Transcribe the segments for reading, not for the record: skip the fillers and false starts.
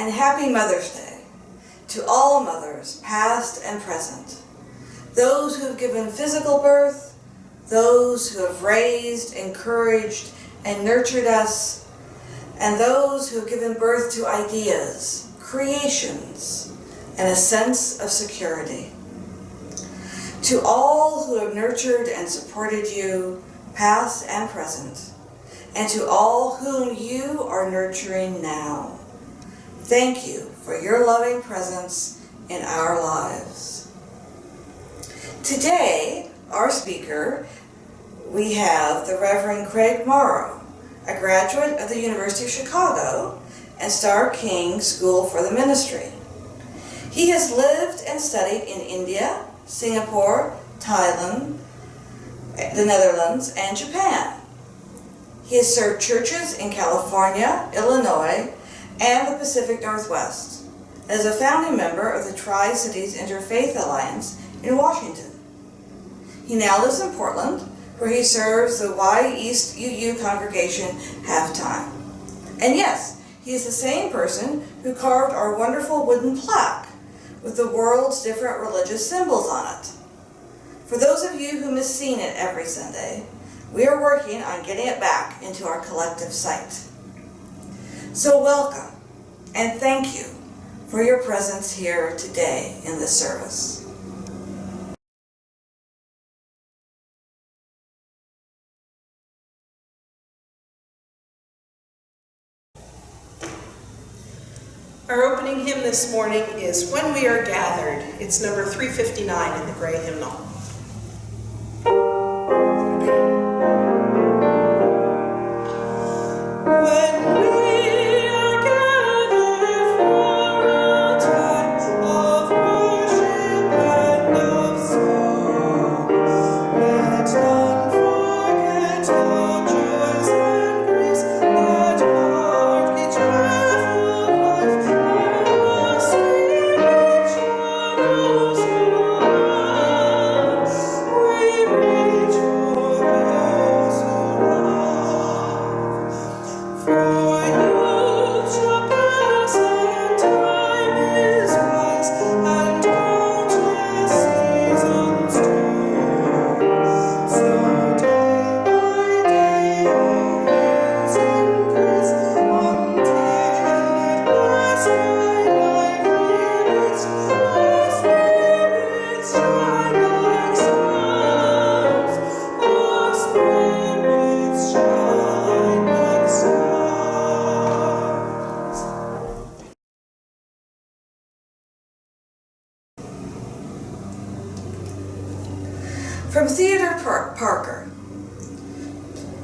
and happy Mother's Day to all mothers, past and present, those who have given physical birth, those who have raised, encouraged, and nurtured us, and those who have given birth to ideas, creations, and a sense of security. To all who have nurtured and supported you, past and present, and to all whom you are nurturing now, thank you for your loving presence in our lives. Today, our speaker, we have the Reverend Craig Moro, a graduate of the University of Chicago and Starr King School for the Ministry. He has lived and studied in India, Singapore, Thailand, the Netherlands, and Japan. He has served churches in California, Illinois, and the Pacific Northwest, and is a founding member of the Tri-Cities Interfaith Alliance in Washington. He now lives in Portland, where he serves the Y East UU congregation half-time. And yes, he is the same person who carved our wonderful wooden plaque with the world's different religious symbols on it. For those of you who miss seeing it every Sunday, we are working on getting it back into our collective sight. So welcome, and thank you for your presence here today in this service. Our opening hymn this morning is When We Are Gathered. It's number 359 in the Gray Hymnal. From Theodore Parker.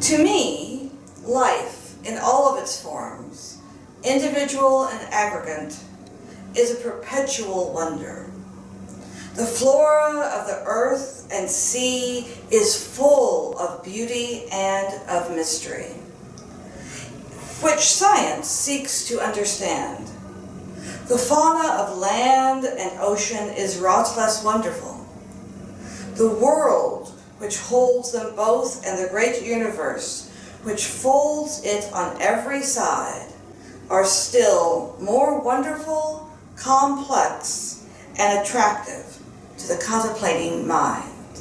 To me, life in all of its forms, individual and aggregate, is a perpetual wonder. The flora of the earth and sea is full of beauty and of mystery, which science seeks to understand. The fauna of land and ocean is wrought less wonderful. The world which holds them both and the great universe which folds it on every side are still more wonderful, complex, and attractive to the contemplating mind.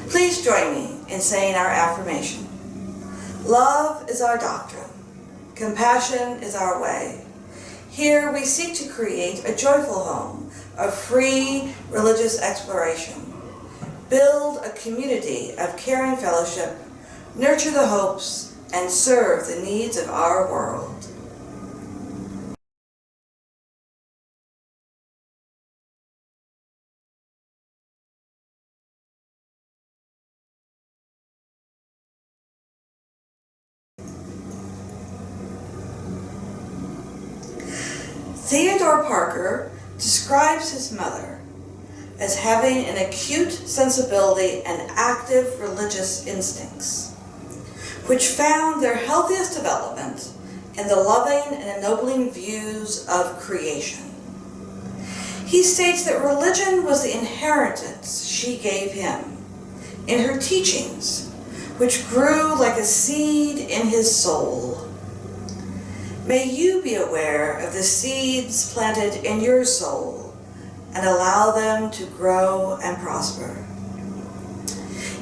Please join me in saying our affirmation. Love is our doctrine. Compassion is our way. Here we seek to create a joyful home of free religious exploration, build a community of caring fellowship, nurture the hopes, and serve the needs of our world. Theodore Parker describes his mother as having an acute sensibility and active religious instincts, which found their healthiest development in the loving and ennobling views of creation. He states that religion was the inheritance she gave him in her teachings, which grew like a seed in his soul. May you be aware of the seeds planted in your soul and allow them to grow and prosper.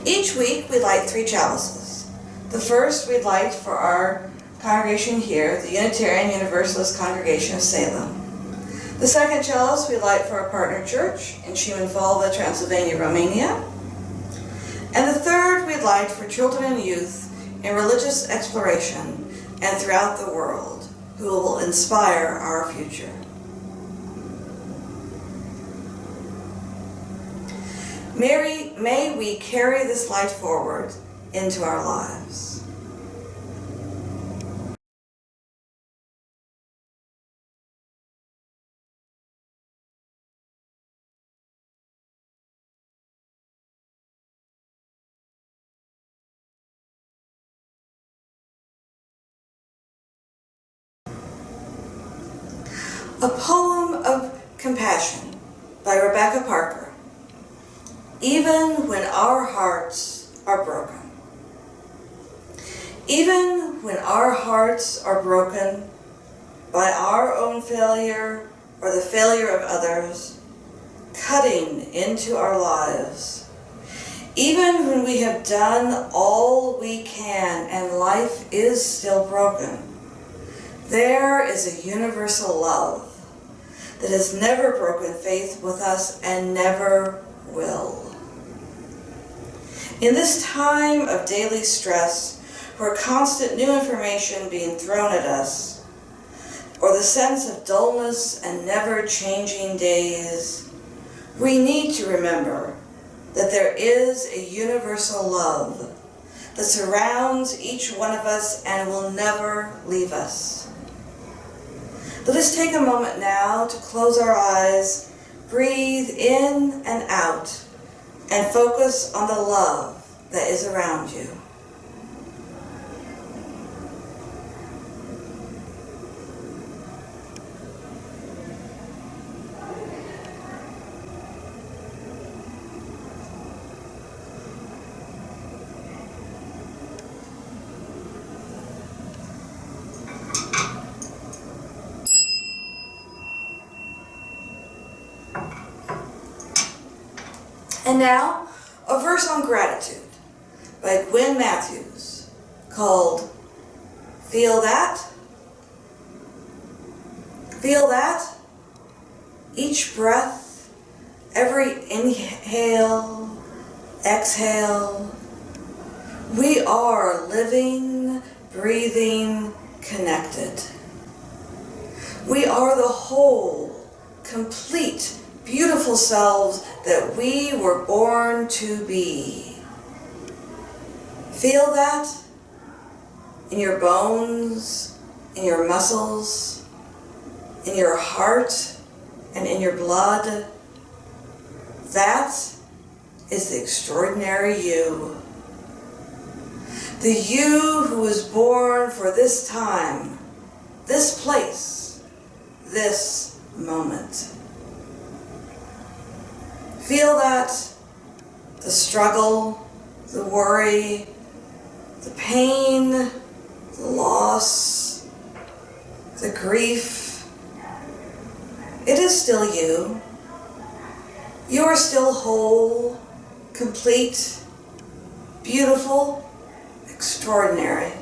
Each week we light 3 chalices. The first we light for our congregation here, the Unitarian Universalist congregation of Salem. The second chalice we light for our partner church in Šibenfalva, Transylvania, Romania. And the third we light for children and youth in religious exploration and throughout the world, who will inspire our future. May we carry this light forward into our lives. A poem of compassion by Rebecca Parker. Even when our hearts are broken. Even when our hearts are broken by our own failure or the failure of others, cutting into our lives, even when we have done all we can and life is still broken, there is a universal love that has never broken faith with us and never will. In this time of daily stress, where constant new information being thrown at us, or the sense of dullness and never-changing days, we need to remember that there is a universal love that surrounds each one of us and will never leave us. Let us take a moment now to close our eyes, breathe in and out, and focus on the love that is around you. And now, a verse on gratitude by Gwen Matthews called Feel That? Feel that? Each breath, every inhale, exhale, we are living, breathing, connected. We are the whole, complete, beautiful selves that we were born to be. Feel that in your bones, in your muscles, in your heart, and in your blood. That is the extraordinary you. The you who was born for this time, this place, this moment. Feel that, the struggle, the worry, the pain, the loss, the grief. It is still you. You are still whole, complete, beautiful, extraordinary.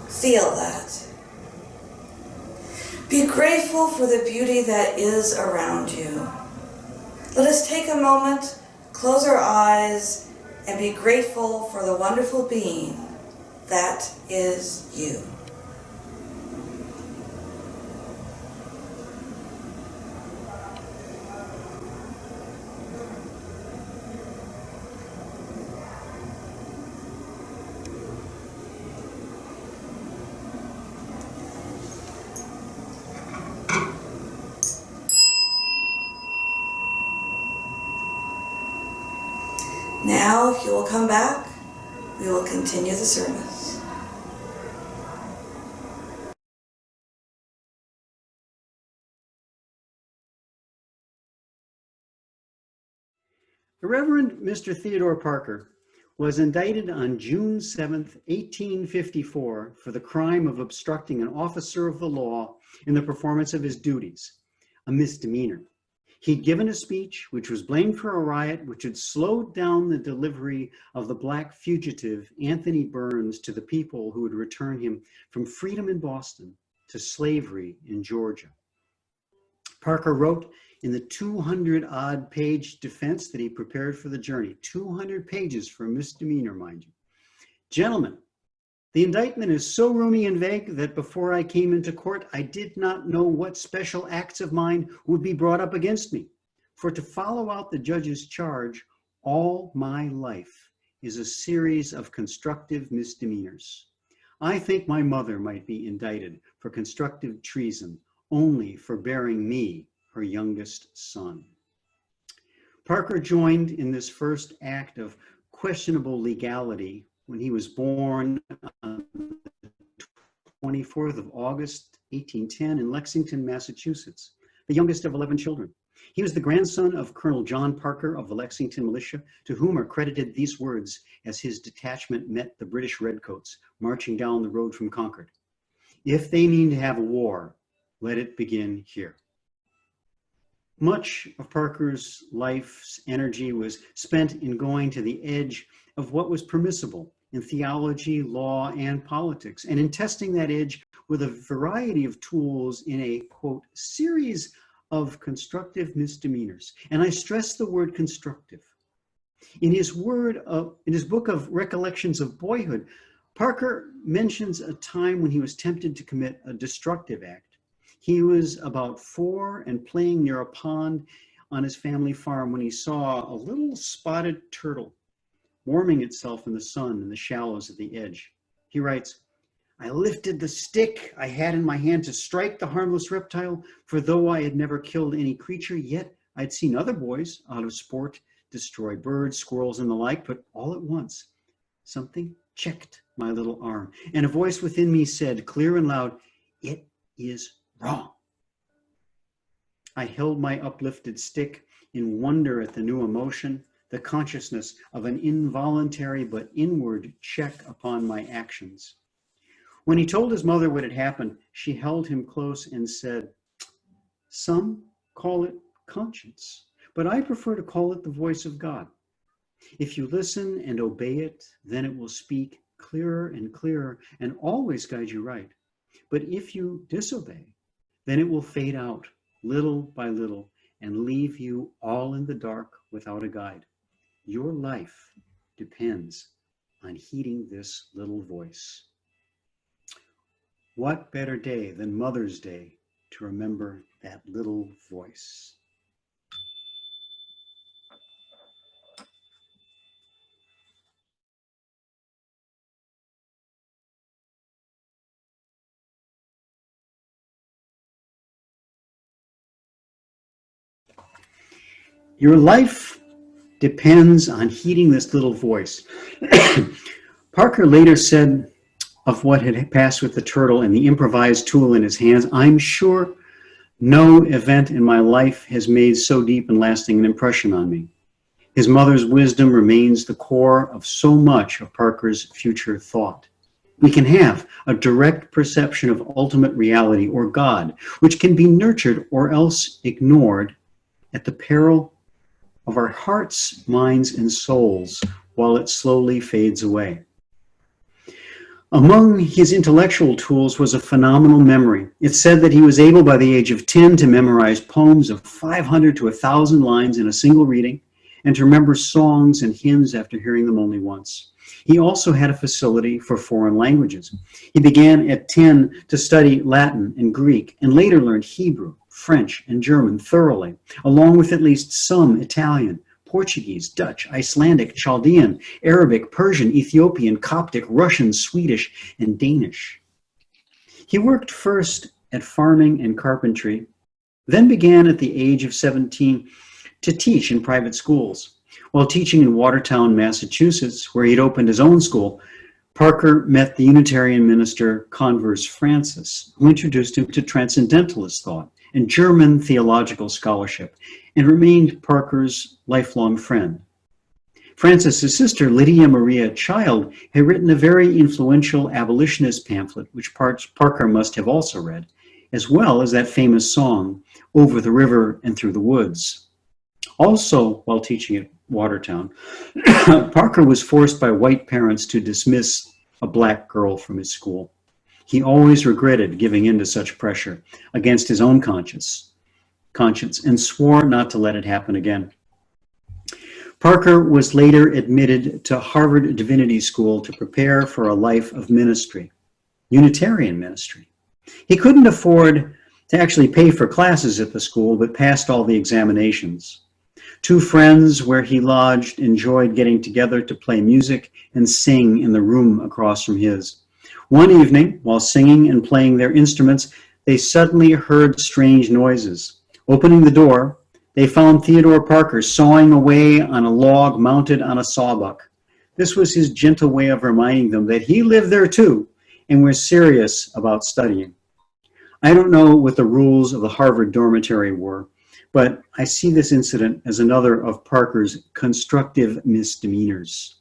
Feel that. Be grateful for the beauty that is around you. Let us take a moment, close our eyes, and be grateful for the wonderful being that is you. Now, if you will come back, we will continue the service. The Reverend Mr. Theodore Parker was indicted on June 7th, 1854 for the crime of obstructing an officer of the law in the performance of his duties, a misdemeanor. He'd given a speech which was blamed for a riot which had slowed down the delivery of the black fugitive Anthony Burns to the people who would return him from freedom in Boston to slavery in Georgia. Parker wrote in the 200-odd page defense that he prepared for the journey, 200 pages for a misdemeanor, mind you. Gentlemen, the indictment is so roomy and vague that before I came into court, I did not know what special acts of mine would be brought up against me. For to follow out the judge's charge, all my life is a series of constructive misdemeanors. I think my mother might be indicted for constructive treason only for bearing me, her youngest son. Parker joined in this first act of questionable legality when he was born on the 24th of August, 1810 in Lexington, Massachusetts, the youngest of 11 children. He was the grandson of Colonel John Parker of the Lexington Militia, to whom are credited these words as his detachment met the British Redcoats marching down the road from Concord. If they mean to have a war, let it begin here. Much of Parker's life's energy was spent in going to the edge of what was permissible in theology, law, and politics, and in testing that edge with a variety of tools in a, quote, series of constructive misdemeanors. And I stress the word constructive. In his book of Recollections of Boyhood, Parker mentions a time when he was tempted to commit a destructive act. He was about 4 and playing near a pond on his family farm when he saw a little spotted turtle warming itself in the sun in the shallows at the edge. He writes, I lifted the stick I had in my hand to strike the harmless reptile, for though I had never killed any creature, yet I'd seen other boys out of sport destroy birds, squirrels, and the like, but all at once, something checked my little arm, and a voice within me said, clear and loud, it is wrong. I held my uplifted stick in wonder at the new emotion, the consciousness of an involuntary but inward check upon my actions. When he told his mother what had happened, she held him close and said, some call it conscience, but I prefer to call it the voice of God. If you listen and obey it, then it will speak clearer and clearer and always guide you right. But if you disobey, then it will fade out little by little and leave you all in the dark without a guide. Your life depends on heeding this little voice. What better day than Mother's Day to remember that little voice? Your life depends on heeding this little voice. Parker later said of what had passed with the turtle and the improvised tool in his hands, I'm sure no event in my life has made so deep and lasting an impression on me. His mother's wisdom remains the core of so much of Parker's future thought. We can have a direct perception of ultimate reality or God, which can be nurtured or else ignored at the peril of our hearts, minds, and souls while it slowly fades away. Among his intellectual tools was a phenomenal memory. It's said that he was able by the age of 10 to memorize poems of 500 to 1,000 lines in a single reading and to remember songs and hymns after hearing them only once. He also had a facility for foreign languages. He began at 10 to study Latin and Greek and later learned Hebrew, French, and German thoroughly, along with at least some Italian, Portuguese, Dutch, Icelandic, Chaldean, Arabic, Persian, Ethiopian, Coptic, Russian, Swedish, and Danish. He worked first at farming and carpentry, then began at the age of 17 to teach in private schools. While teaching in Watertown, Massachusetts, where he'd opened his own school, Parker met the Unitarian minister Converse Francis, who introduced him to transcendentalist thought and German theological scholarship, and remained Parker's lifelong friend. Francis's sister, Lydia Maria Child, had written a very influential abolitionist pamphlet, which Parker must have also read, as well as that famous song, Over the River and Through the Woods. Also, while teaching at Watertown, Parker was forced by white parents to dismiss a black girl from his school. He always regretted giving in to such pressure against his own conscience and swore not to let it happen again. Parker was later admitted to Harvard Divinity School to prepare for a life of ministry, Unitarian ministry. He couldn't afford to actually pay for classes at the school, but passed all the examinations. Two friends where he lodged enjoyed getting together to play music and sing in the room across from his. One evening, while singing and playing their instruments, they suddenly heard strange noises. Opening the door, they found Theodore Parker sawing away on a log mounted on a sawbuck. This was his gentle way of reminding them that he lived there too and was serious about studying. I don't know what the rules of the Harvard dormitory were, but I see this incident as another of Parker's constructive misdemeanors.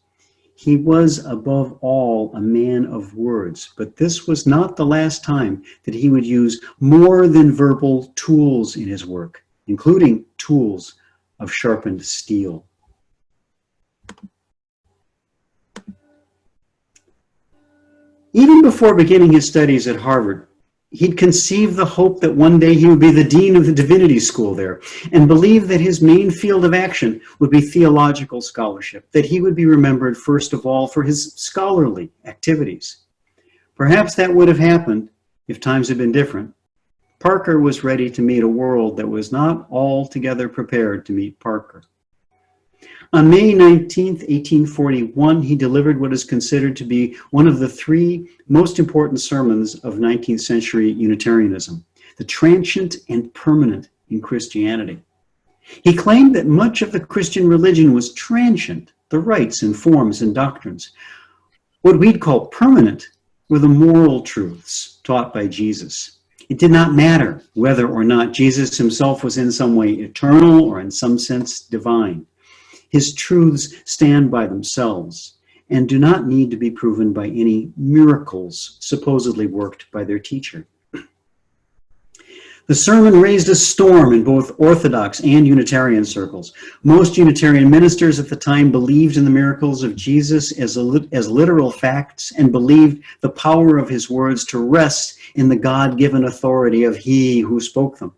He was, above all, a man of words, but this was not the last time that he would use more than verbal tools in his work, including tools of sharpened steel. Even before beginning his studies at Harvard, he'd conceived the hope that one day he would be the dean of the divinity school there, and believed that his main field of action would be theological scholarship, that he would be remembered first of all for his scholarly activities. Perhaps that would have happened if times had been different. Parker was ready to meet a world that was not altogether prepared to meet Parker. On May 19, 1841, he delivered what is considered to be one of the three most important sermons of 19th century Unitarianism, the transient and permanent in Christianity. He claimed that much of the Christian religion was transient, the rites and forms and doctrines. What we'd call permanent were the moral truths taught by Jesus. It did not matter whether or not Jesus himself was in some way eternal or in some sense divine. His truths stand by themselves and do not need to be proven by any miracles supposedly worked by their teacher. The sermon raised a storm in both Orthodox and Unitarian circles. Most Unitarian ministers at the time believed in the miracles of Jesus as literal facts and believed the power of his words to rest in the God-given authority of he who spoke them.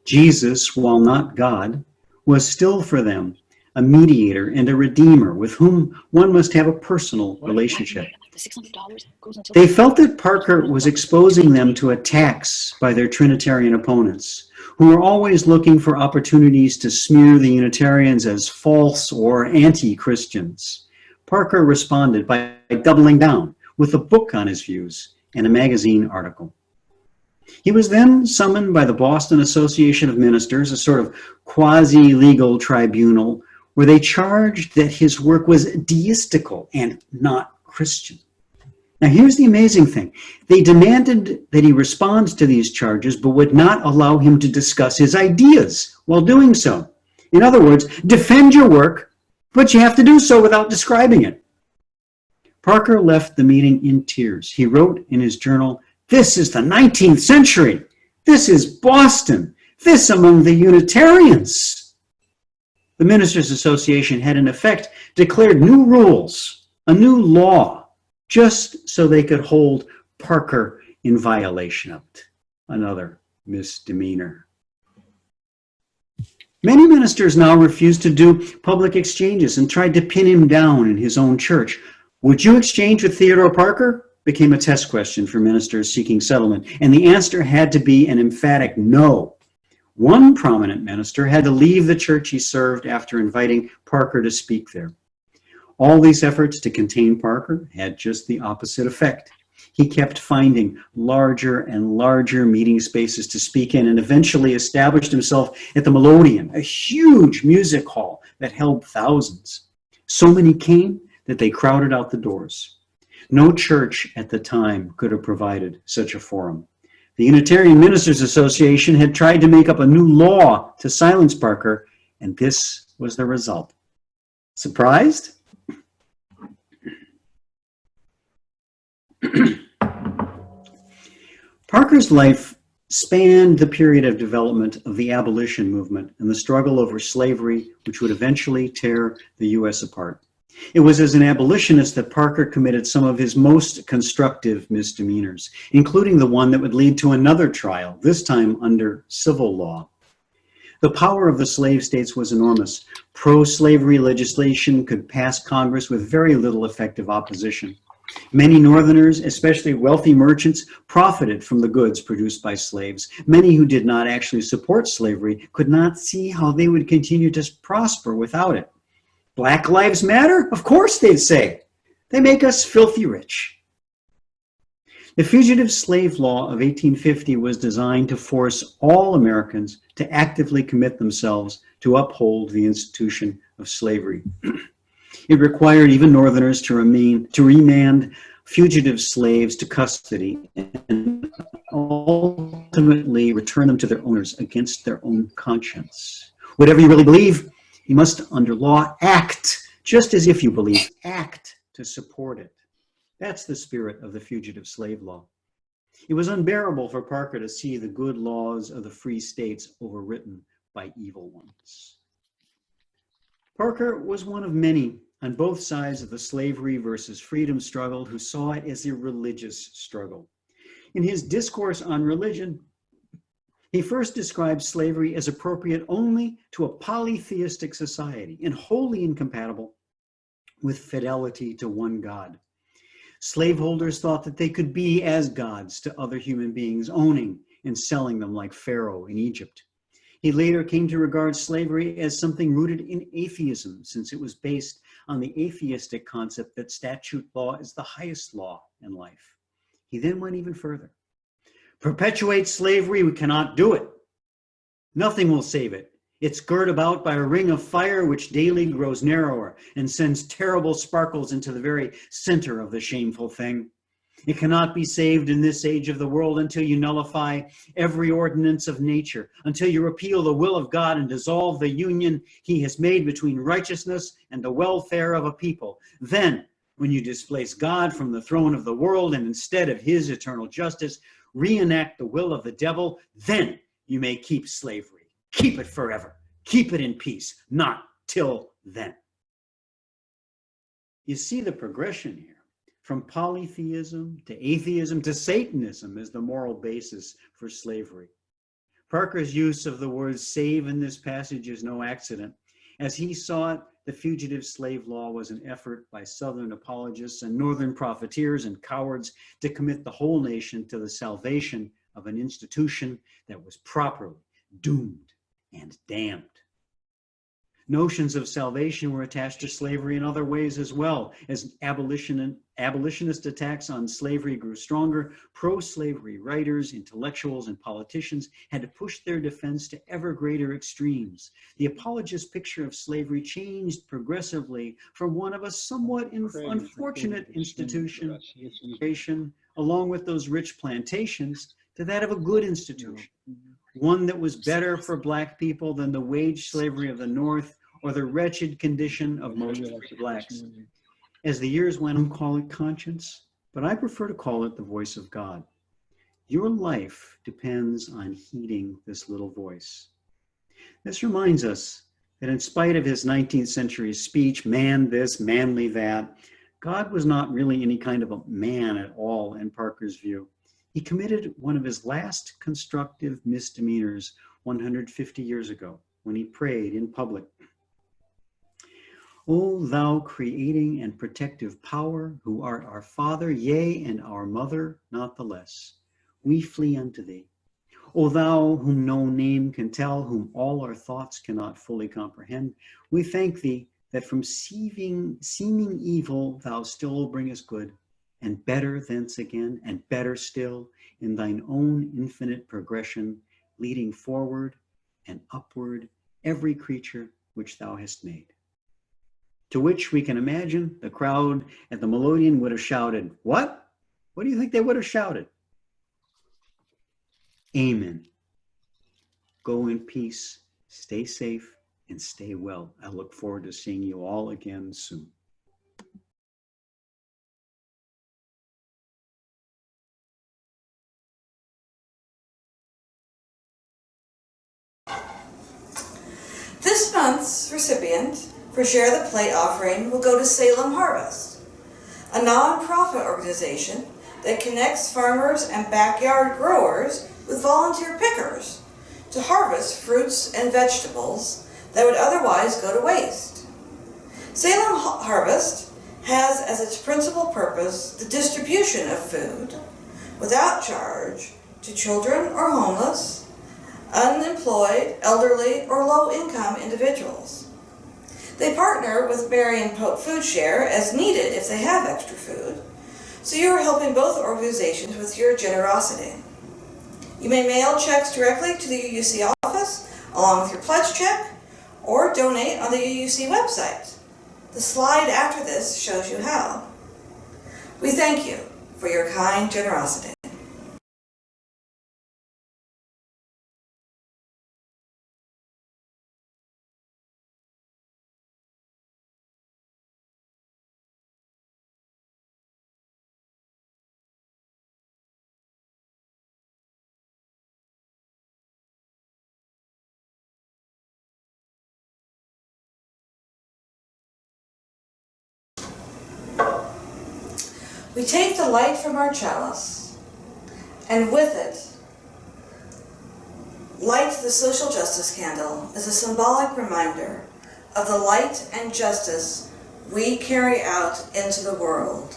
Jesus, while not God, was still for them a mediator and a redeemer with whom one must have a personal relationship. They felt that Parker was exposing them to attacks by their Trinitarian opponents, who were always looking for opportunities to smear the Unitarians as false or anti-Christians. Parker responded by doubling down with a book on his views and a magazine article. He was then summoned by the Boston Association of Ministers, a sort of quasi-legal tribunal, where they charged that his work was deistical and not Christian. Now here's the amazing thing. They demanded that he respond to these charges, but would not allow him to discuss his ideas while doing so. In other words, defend your work, but you have to do so without describing it. Parker left the meeting in tears. He wrote in his journal, "This is the 19th century. This is Boston. This among the Unitarians." The Ministers' Association had in effect declared new rules, a new law, just so they could hold Parker in violation of it. Another misdemeanor. Many ministers now refused to do public exchanges and tried to pin him down in his own church. Would you exchange with Theodore Parker? Became a test question for ministers seeking settlement, and the answer had to be an emphatic no. One prominent minister had to leave the church he served after inviting Parker to speak there. All these efforts to contain Parker had just the opposite effect. He kept finding larger and larger meeting spaces to speak in and eventually established himself at the Melodeon, a huge music hall that held thousands. So many came that they crowded out the doors. No church at the time could have provided such a forum. The Unitarian Ministers Association had tried to make up a new law to silence Parker, and this was the result. Surprised? Parker's life spanned the period of development of the abolition movement and the struggle over slavery, which would eventually tear the U.S. apart. It was as an abolitionist that Parker committed some of his most constructive misdemeanors, including the one that would lead to another trial, this time under civil law. The power of the slave states was enormous. Pro-slavery legislation could pass Congress with very little effective opposition. Many Northerners, especially wealthy merchants, profited from the goods produced by slaves. Many who did not actually support slavery could not see how they would continue to prosper without it. Black Lives Matter? Of course, they'd say. They make us filthy rich. The Fugitive Slave Law of 1850 was designed to force all Americans to actively commit themselves to uphold the institution of slavery. It required even Northerners to remand fugitive slaves to custody and ultimately return them to their owners against their own conscience. Whatever you really believe, you must, under law, act, just as if you believe, act to support it. That's the spirit of the Fugitive Slave Law. It was unbearable for Parker to see the good laws of the free states overwritten by evil ones. Parker was one of many on both sides of the slavery versus freedom struggle who saw it as a religious struggle. In his discourse on religion, he first described slavery as appropriate only to a polytheistic society and wholly incompatible with fidelity to one God. Slaveholders thought that they could be as gods to other human beings, owning and selling them like Pharaoh in Egypt. He later came to regard slavery as something rooted in atheism, since it was based on the atheistic concept that statute law is the highest law in life. He then went even further. Perpetuate slavery, we cannot do it. Nothing will save it. It's girt about by a ring of fire which daily grows narrower and sends terrible sparkles into the very center of the shameful thing. It cannot be saved in this age of the world until you nullify every ordinance of nature, until you repeal the will of God and dissolve the union he has made between righteousness and the welfare of a people. Then, when you displace God from the throne of the world and instead of his eternal justice, reenact the will of the devil, then you may keep slavery. Keep it forever. Keep it in peace. Not till then. You see the progression here. From polytheism to atheism to Satanism as the moral basis for slavery. Parker's use of the word save in this passage is no accident. As he saw it, the Fugitive Slave Law was an effort by Southern apologists and Northern profiteers and cowards to commit the whole nation to the salvation of an institution that was properly doomed and damned. Notions of salvation were attached to slavery in other ways as well. As abolitionist attacks on slavery grew stronger, pro-slavery writers, intellectuals, and politicians had to push their defense to ever greater extremes. The apologist picture of slavery changed progressively from one of a somewhat unfortunate institution, along with those rich plantations, to that of a good institution. One that was better for Black people than the wage slavery of the North or the wretched condition of most free Blacks. As the years went on, call it conscience, but I prefer to call it the voice of God. Your life depends on heeding this little voice. This reminds us that in spite of his 19th century speech, man this, manly that, God was not really any kind of a man at all in Parker's view. He committed one of his last constructive misdemeanors 150 years ago when he prayed in public. O thou creating and protective power, who art our Father, yea, and our Mother, not the less, we flee unto thee. O thou whom no name can tell, whom all our thoughts cannot fully comprehend, we thank thee that from seeming evil thou still bringest good, and better thence again, and better still, in thine own infinite progression, leading forward and upward every creature which thou hast made. To which we can imagine the crowd at the melodeon would have shouted, what? What do you think they would have shouted? Amen. Go in peace, stay safe, and stay well. I look forward to seeing you all again soon. This month's recipient for Share the Plate offering will go to Salem Harvest, a non-profit organization that connects farmers and backyard growers with volunteer pickers to harvest fruits and vegetables that would otherwise go to waste. Salem Harvest has as its principal purpose the distribution of food without charge to children or homeless, unemployed, elderly, or low-income individuals. They partner with Mary and Pope Food Share as needed if they have extra food, so you are helping both organizations with your generosity. You may mail checks directly to the UUC office along with your pledge check, or donate on the UUC website. The slide after this shows you how. We thank you for your kind generosity. We take the light from our chalice, and with it, light the social justice candle as a symbolic reminder of the light and justice we carry out into the world.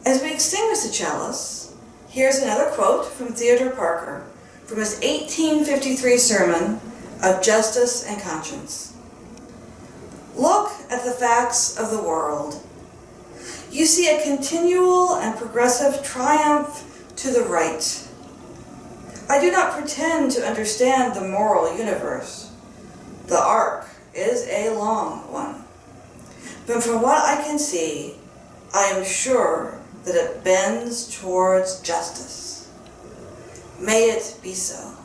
As we extinguish the chalice, here's another quote from Theodore Parker from his 1853 sermon of Justice and Conscience. Look at the facts of the world. You see a continual and progressive triumph to the right. I do not pretend to understand the moral universe. The arc is a long one. But from what I can see, I am sure that it bends towards justice. May it be so.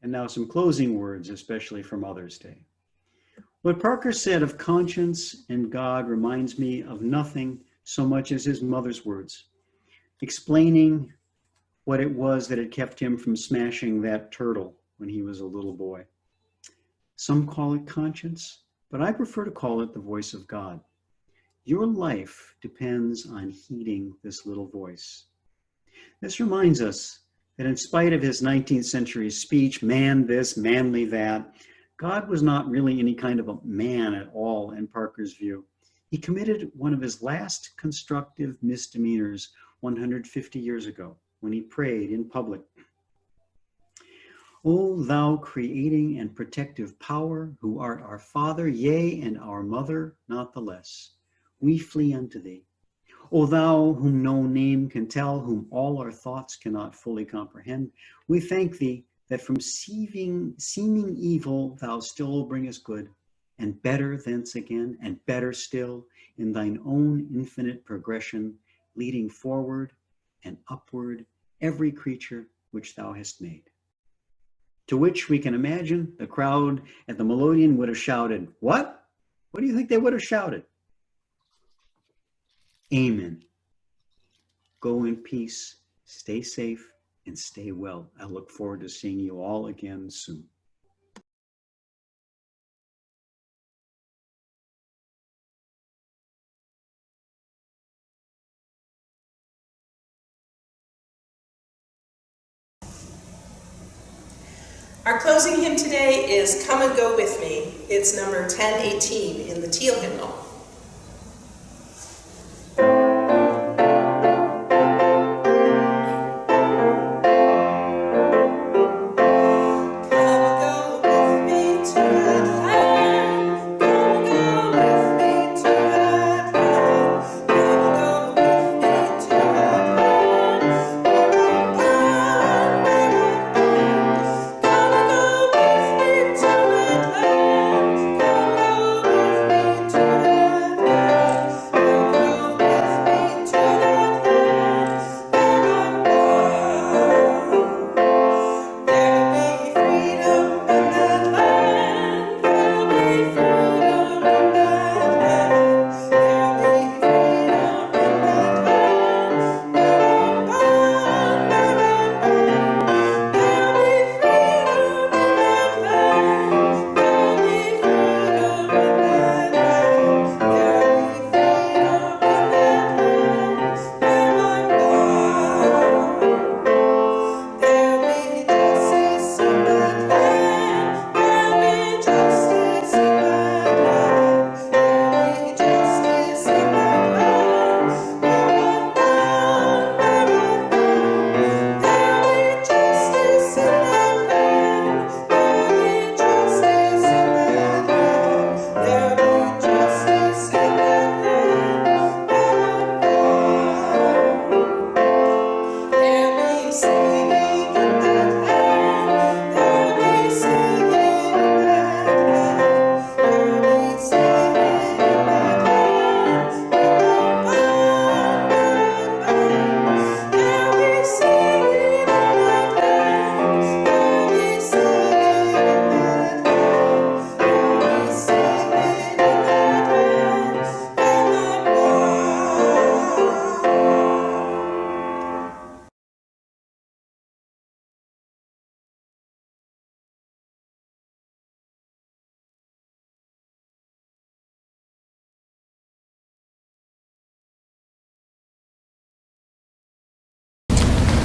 And now some closing words, especially for Mother's Day. What Parker said of conscience and God reminds me of nothing so much as his mother's words, explaining what it was that had kept him from smashing that turtle when he was a little boy. Some call it conscience, but I prefer to call it the voice of God. Your life depends on heeding this little voice. This reminds us that in spite of his 19th century speech, man this, manly that, God was not really any kind of a man at all in Parker's view. He committed one of his last constructive misdemeanors 150 years ago when he prayed in public. O thou creating and protective power, who art our Father, yea, and our Mother, not the less, we flee unto thee. O thou whom no name can tell, whom all our thoughts cannot fully comprehend, we thank thee that from seeming evil thou still bringest good, and better thence again, and better still, in thine own infinite progression, leading forward and upward every creature which thou hast made. To which we can imagine the crowd at the melodeon would have shouted, what? What do you think they would have shouted? Amen. Go in peace, stay safe, and stay well. I look forward to seeing you all again soon. Our closing hymn today is Come and Go With Me. It's number 1018 in the Teal hymnal.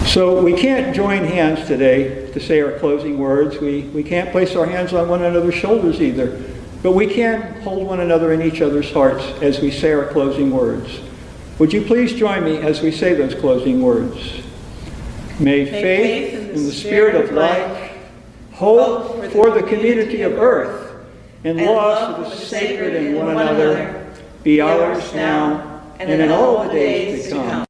So we can't join hands today to say our closing words. We can't place our hands on one another's shoulders either. But we can hold one another in each other's hearts as we say our closing words. Would you please join me as we say those closing words? May faith in the Spirit of life, hope for the community of earth, and love for the sacred in one another be ours now and in all the days to come.